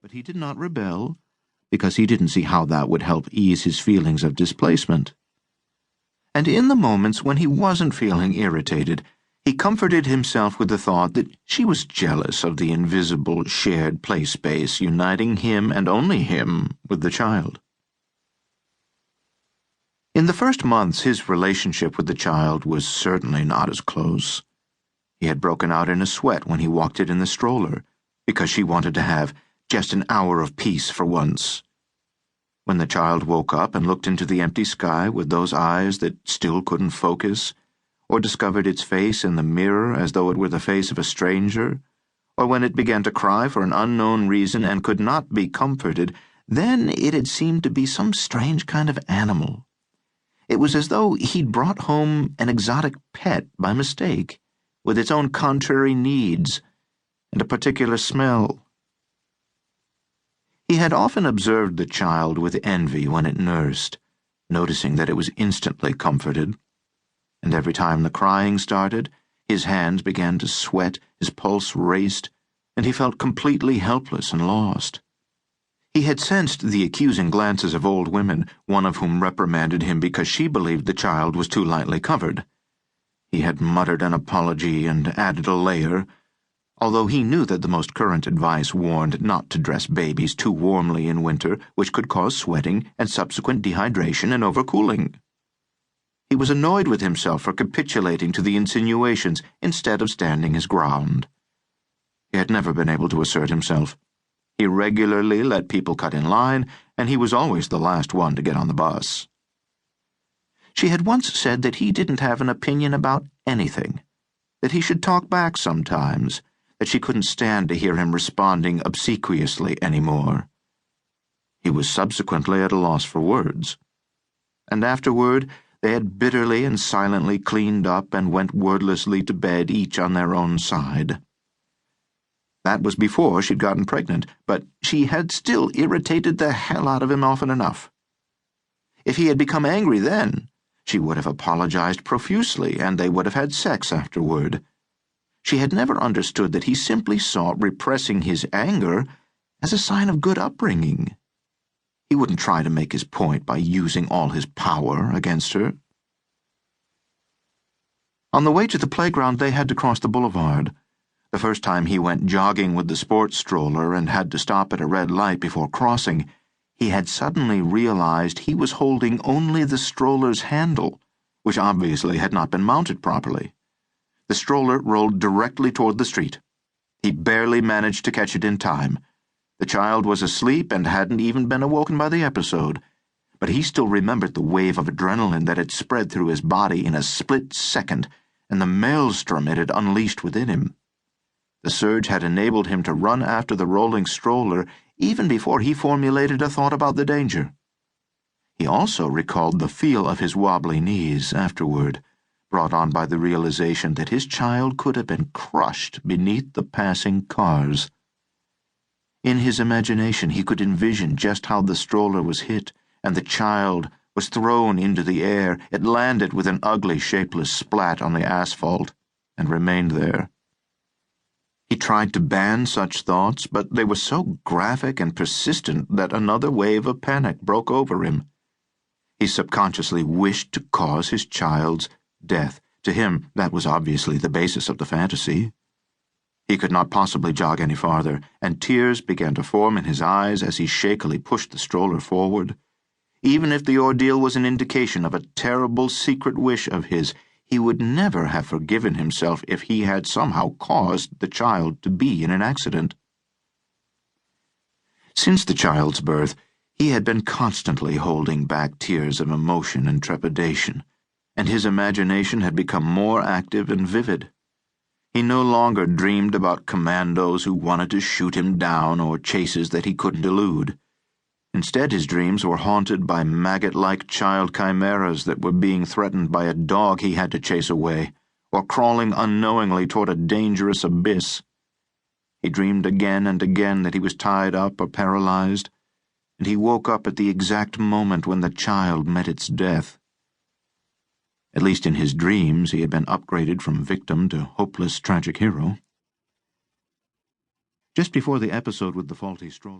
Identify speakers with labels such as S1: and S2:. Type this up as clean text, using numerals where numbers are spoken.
S1: But he did not rebel, because he didn't see how that would help ease his feelings of displacement. And in the moments when he wasn't feeling irritated, he comforted himself with the thought that she was jealous of the invisible shared play space uniting him and only him with the child. In the first months, his relationship with the child was certainly not as close. He had broken out in a sweat when he walked it in the stroller, because she wanted to have just an hour of peace for once. When the child woke up and looked into the empty sky with those eyes that still couldn't focus, or discovered its face in the mirror as though it were the face of a stranger, or when it began to cry for an unknown reason and could not be comforted, then it had seemed to be some strange kind of animal. It was as though he'd brought home an exotic pet by mistake, with its own contrary needs and a particular smell. He had often observed the child with envy when it nursed, noticing that it was instantly comforted. And every time the crying started, his hands began to sweat, his pulse raced, and he felt completely helpless and lost. He had sensed the accusing glances of old women, one of whom reprimanded him because she believed the child was too lightly covered. He had muttered an apology and added a layer, although he knew that the most current advice warned not to dress babies too warmly in winter, which could cause sweating and subsequent dehydration and overcooling. He was annoyed with himself for capitulating to the insinuations instead of standing his ground. He had never been able to assert himself. He regularly let people cut in line, and he was always the last one to get on the bus. She had once said that he didn't have an opinion about anything, that he should talk back sometimes, that she couldn't stand to hear him responding obsequiously anymore. He was subsequently at a loss for words. And afterward, they had bitterly and silently cleaned up and went wordlessly to bed, each on their own side. That was before she'd gotten pregnant, but she had still irritated the hell out of him often enough. If he had become angry then, she would have apologized profusely, and they would have had sex afterward. She had never understood that he simply saw repressing his anger as a sign of good upbringing. He wouldn't try to make his point by using all his power against her. On the way to the playground, they had to cross the boulevard. The first time he went jogging with the sports stroller and had to stop at a red light before crossing, he had suddenly realized he was holding only the stroller's handle, which obviously had not been mounted properly. The stroller rolled directly toward the street. He barely managed to catch it in time. The child was asleep and hadn't even been awoken by the episode, but he still remembered the wave of adrenaline that had spread through his body in a split second and the maelstrom it had unleashed within him. The surge had enabled him to run after the rolling stroller even before he formulated a thought about the danger. He also recalled the feel of his wobbly knees afterward, brought on by the realization that his child could have been crushed beneath the passing cars. In his imagination, he could envision just how the stroller was hit, and the child was thrown into the air. It landed with an ugly, shapeless splat on the asphalt, and remained there. He tried to ban such thoughts, but they were so graphic and persistent that another wave of panic broke over him. He subconsciously wished to cause his child's death. To him, that was obviously the basis of the fantasy. He could not possibly jog any farther, and tears began to form in his eyes as he shakily pushed the stroller forward. Even if the ordeal was an indication of a terrible secret wish of his, he would never have forgiven himself if he had somehow caused the child to be in an accident. Since the child's birth, he had been constantly holding back tears of emotion and trepidation, and his imagination had become more active and vivid. He no longer dreamed about commandos who wanted to shoot him down or chases that he couldn't elude. Instead, his dreams were haunted by maggot-like child chimeras that were being threatened by a dog he had to chase away, or crawling unknowingly toward a dangerous abyss. He dreamed again and again that he was tied up or paralyzed, and he woke up at the exact moment when the child met its death. At least in his dreams, he had been upgraded from victim to hopeless tragic hero. Just before the episode with the faulty stroller,